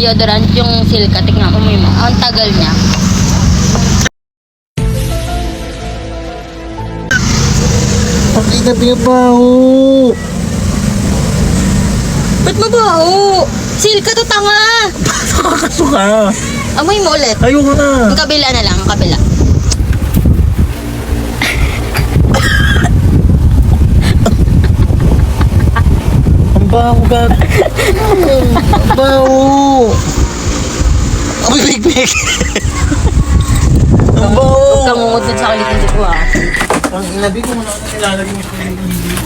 deodorant, yung Silka. Tingnan mo mo. Ang tagal niya. Pakita pinabaho. Ba't mabaho? Silka to, tanga! Nakakasuka. Amoy mo ulit. Ayoko na. Ang kabila na lang, ang kabila. Ang baho, gag. Ang baho. Ang big. Ang baho. Huwag kang ungod sa kulitin ko, ah. Ang inabi ko, wala na nilalagay mo sa